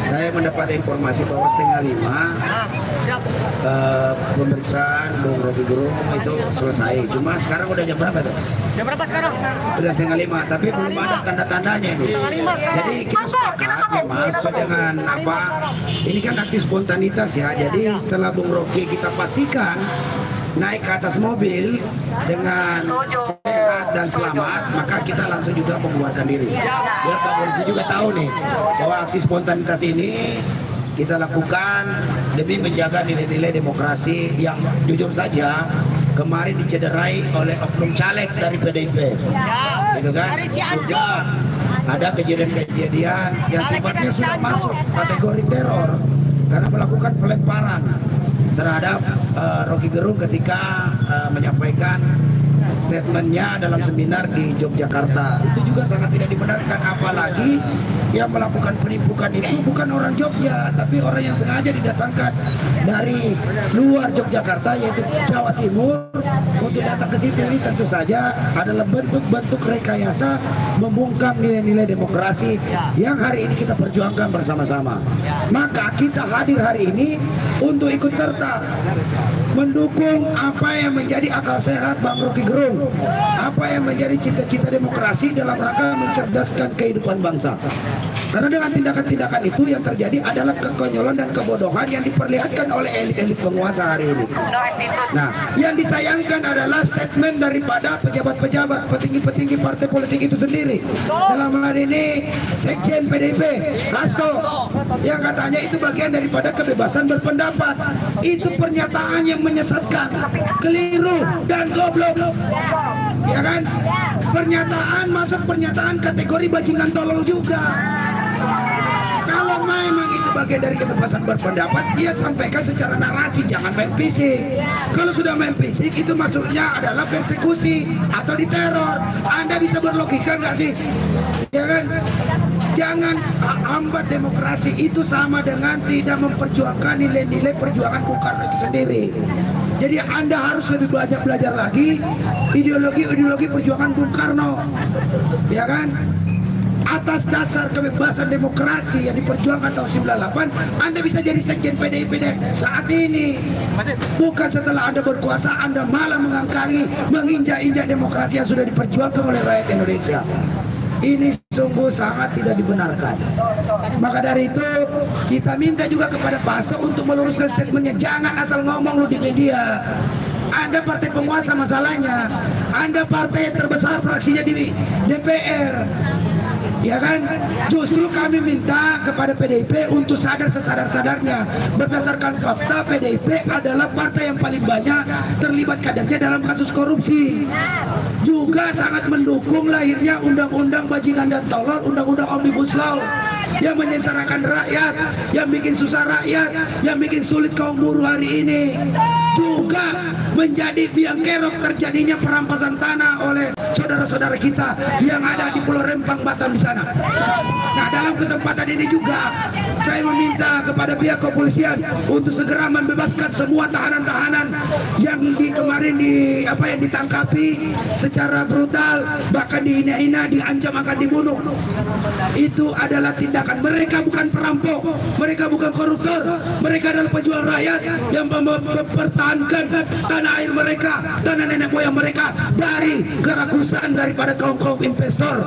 Saya mendapat informasi bahwa setengah 5 pemeriksaan Bung Rocky Gerung itu selesai. Cuma sekarang udah jam berapa tuh? Jam berapa sekarang? Udah setengah 5, tapi belum ada tanda-tandanya ini. Jadi kita sepakat memang sesuai dengan apa? Ini kan aksi spontanitas ya. Jadi setelah Bung Rocky kita pastikan naik ke atas mobil dengan sehat dan selamat, maka kita langsung juga membubarkan diri. Biar Pak Polisi juga tahu nih bahwa aksi spontanitas ini kita lakukan demi menjaga nilai-nilai demokrasi yang jujur saja kemarin dicederai oleh oknum caleg dari PDIP, gitu kan? Juga ada kejadian-kejadian yang sifatnya sudah masuk kategori teror karena melakukan pelemparan terhadap Rocky Gerung ketika menyampaikan statementnya dalam seminar di Yogyakarta. Itu juga sangat tidak dibenarkan, apalagi yang melakukan penipuan itu bukan orang Jogja, tapi orang yang sengaja didatangkan dari luar Yogyakarta, yaitu Jawa Timur, untuk datang ke situ. Ini tentu saja adalah bentuk-bentuk rekayasa membungkam nilai-nilai demokrasi yang hari ini kita perjuangkan bersama-sama. Maka kita hadir hari ini untuk ikut serta mendukung apa yang menjadi akal sehat Bang Rocky Gerung, apa yang menjadi cita-cita demokrasi dalam rangka mencerdaskan kehidupan bangsa. Karena dengan tindakan-tindakan itu yang terjadi adalah kekonyolan dan kebodohan yang diperlihatkan oleh elit-elit penguasa hari ini. Nah, yang disayangkan adalah statement daripada pejabat-pejabat, petinggi-petinggi partai politik itu sendiri. Dalam hal ini Sekjen PDIP, Hasto, yang katanya itu bagian daripada kebebasan berpendapat. Itu pernyataan yang menyesatkan, keliru dan goblok. Ya kan? Pernyataan masuk pernyataan kategori bajingan tolol juga. Kalau memang itu bagian dari kebebasan berpendapat, dia sampaikan secara narasi, jangan main fisik. Kalau sudah main fisik, itu maksudnya adalah persekusi atau diteror. Anda bisa berlogika nggak sih? Ya kan? Jangan hambat demokrasi, itu sama dengan tidak memperjuangkan nilai-nilai perjuangan Bung Karno itu sendiri. Jadi Anda harus lebih belajar lagi ideologi perjuangan Bung Karno, ya kan? Atas dasar kebebasan demokrasi yang diperjuangkan tahun 98, Anda bisa jadi sekjen PDIP saat ini. Bukan setelah Anda berkuasa, Anda malah mengangkangi, menginjak-injak demokrasi yang sudah diperjuangkan oleh rakyat Indonesia. Ini sungguh sangat tidak dibenarkan. Maka dari itu kita minta juga kepada Pak Hasto untuk meluruskan statementnya. Jangan asal ngomong lu di media. Anda partai penguasa masalahnya. Anda partai terbesar fraksinya di DPR. Ya kan? Justru kami minta kepada PDIP untuk sadar sesadar-sadarnya. Berdasarkan fakta, PDIP adalah partai yang paling banyak terlibat kadernya dalam kasus korupsi. Juga sangat mendukung lahirnya undang-undang bajingan dan tolol, undang-undang Omnibus Law yang menyengsarakan rakyat, yang bikin susah rakyat, yang bikin sulit kaum buruh hari ini. Juga menjadi biang kerok terjadinya perampasan tanah oleh saudara-saudara kita yang ada di Pulau Rempang, Batam di sana. Nah, dalam kesempatan ini juga saya meminta kepada pihak kepolisian untuk segera membebaskan semua tahanan-tahanan yang kemarin yang ditangkapi secara brutal, bahkan dihina-hina, diancam akan dibunuh. Itu adalah tindakan mereka, bukan perampok, mereka bukan koruptor, mereka adalah pejuang rakyat yang mempertahankan tanah air mereka, tanah nenek moyang mereka dari kerakusan daripada kaum-kaum investor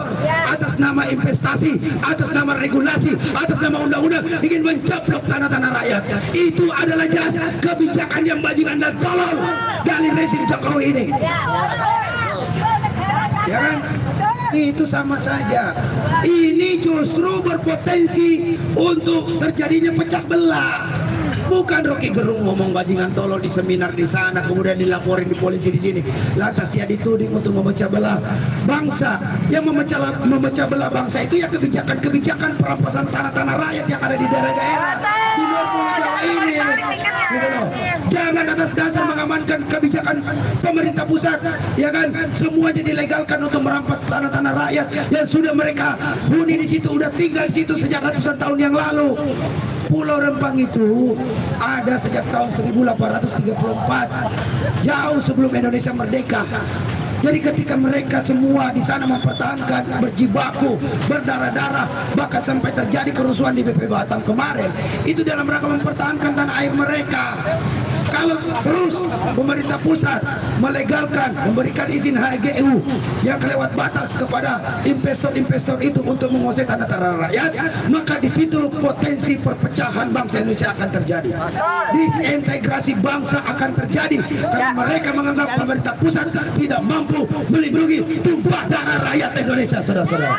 atas nama investasi, atas nama regulasi, atas nama undang-undang ingin mencaplok tanah-tanah rakyat. Itu adalah jelas kebijakan yang bajingan dan tolol dari rezim Jokowi ini. Ya kan? Itu sama saja. Ini justru berpotensi untuk terjadinya pecah belah. Bukan Rocky Gerung ngomong bajingan tolol di seminar di sana, kemudian dilaporin di polisi di sini. Lantas dia dituding untuk memecah belah bangsa. Yang memecah belah bangsa itu ya kebijakan-kebijakan perampasan tanah-tanah rakyat yang ada di daerah-daerah di luar Pulau Jawa ini. Gitu loh. Jangan atas dasar mengamankan kebijakan pemerintah pusat, ya kan? Semuanya dilegalkan untuk merampas tanah-tanah rakyat yang sudah mereka huni di situ, udah tinggal di situ sejak ratusan tahun yang lalu. Pulau Rempang itu ada sejak tahun 1834, jauh sebelum Indonesia merdeka. Jadi ketika mereka semua di sana mempertahankan, berjibaku, berdarah-darah, bahkan sampai terjadi kerusuhan di BP Batam kemarin, itu dalam rangka mempertahankan tanah air mereka. Kalau terus pemerintah pusat melegalkan, memberikan izin HGU yang kelewat batas kepada investor-investor itu untuk menguasai tanah rakyat, maka di situ potensi perpecahan bangsa Indonesia akan terjadi. Disintegrasi bangsa akan terjadi karena mereka menganggap pemerintah pusat tidak mampu melindungi tumpah darah rakyat Indonesia, saudara-saudara.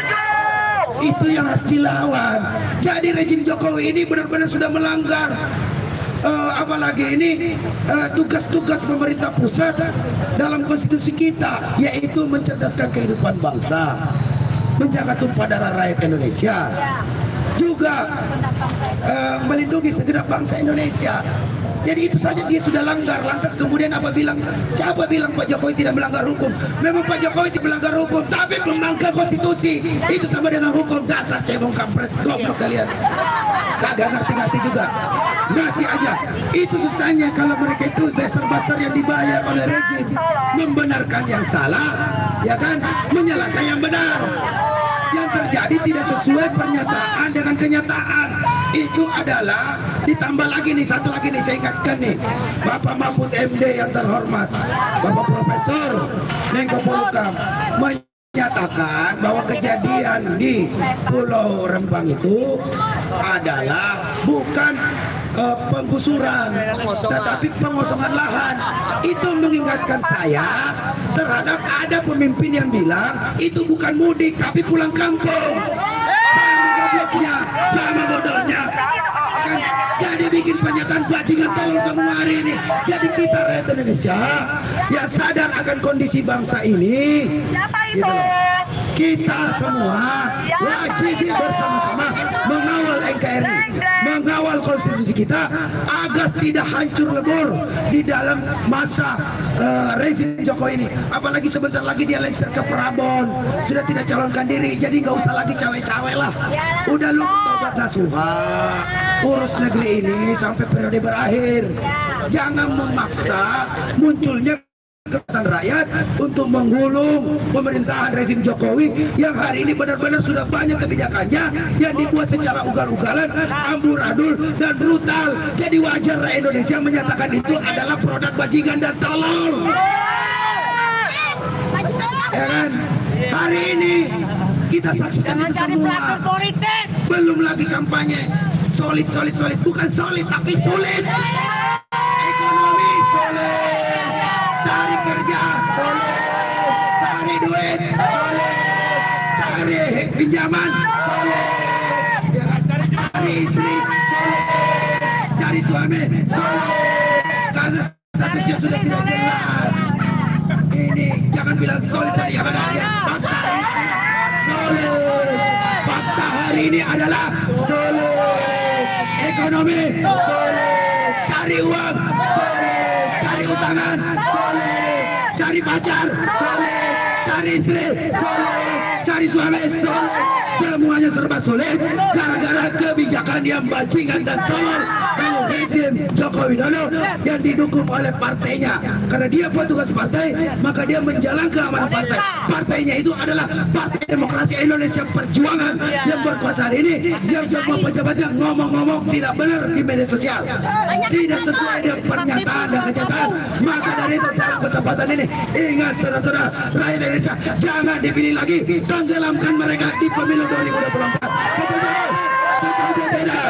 Itu yang harus dilawan. Jadi rejim Jokowi ini benar-benar sudah melanggar apalagi ini tugas-tugas pemerintah pusat dalam konstitusi kita, yaitu mencerdaskan kehidupan bangsa, menjaga tumpah darah rakyat Indonesia, juga melindungi segenap bangsa Indonesia. Jadi itu saja dia sudah langgar. Lantas kemudian siapa bilang Pak Jokowi tidak melanggar hukum? Memang Pak Jokowi tidak melanggar hukum, tapi melanggar konstitusi. Itu sama dengan hukum. Dasar cebong kampret, goblok kalian. Kagak ngerti-ngerti juga. Masih aja. Itu susahnya kalau mereka itu besar-besar yang dibayar oleh rejim membenarkan yang salah, ya kan, menyalahkan yang benar. Yang terjadi tidak sesuai pernyataan dengan kenyataan. Itu adalah ditambah lagi nih, satu lagi nih saya ingatkan nih, Bapak Mahfud MD yang terhormat, Bapak Profesor Menko Polhukam menyatakan bahwa kejadian di Pulau Rempang itu adalah bukan penggusuran, tetapi pengosongan lahan. Itu mengingatkan saya terhadap ada pemimpin yang bilang itu bukan mudik tapi pulang kampung. Sama gobloknya, sama bodohnya. Kan? Jadi bikin pernyataan bajingan tolong semua hari ini. Jadi kita rakyat Indonesia yang sadar akan kondisi bangsa ini, gitu loh. Kita semua wajib bersama-sama mengawal NKRI, mengawal konstitusi kita agar tidak hancur lebur di dalam masa rezim Jokowi ini. Apalagi sebentar lagi dia lengser ke Prabon, sudah tidak calonkan diri, jadi nggak usah lagi cawe-cawe lah. Udah lu tobat nasuha, urus negeri ini sampai periode berakhir. Jangan memaksa munculnya kekuatan rakyat untuk menggulung pemerintahan rezim Jokowi yang hari ini benar-benar sudah banyak kebijakannya yang dibuat secara ugal-ugalan, amburadul dan brutal. Jadi wajar rakyat Indonesia menyatakan itu adalah produk bajingan dan tolol. Ya kan? Hari ini kita saksikan itu semua. Belum lagi kampanye solid, bukan solid tapi sulit. Ekonomi solid, cari kerja solid, cari duit solid, cari pinjaman solid, cari istri solid, cari suami solid, karena statusnya sudah tidak jelas. Ini jangan bilang solid tadi yang ada dia. Fakta solid, fakta hari ini adalah solid. Ekonomi solid, cari uang solid, cari utangan solid, cari pacar solid, cari istri solid, cari suami solid, semuanya serba solid gara-gara kebijakan yang bajingan dan tolol rezim Joko Widodo yang didukung oleh partainya. Karena dia petugas partai, maka dia menjalankan amanah partai. Partainya itu adalah Partai Demokrasi Indonesia Perjuangan yang berkuasa hari ini, yang semua pejabatnya ngomong-ngomong tidak benar di media sosial, tidak sesuai dengan pernyataan dan kenyataan. Maka dari itu dalam kesempatan ini, ingat saudara-saudara rakyat Indonesia, jangan dipilih lagi, tenggelamkan mereka di pemilu 2024. Setuju? Setuju tidak?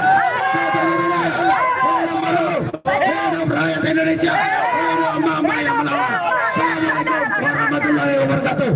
Setuju tidak? Hidup rakyat Indonesia, hidup mama yang melawan. Assalamualaikum warahmatullahi wabarakatuh.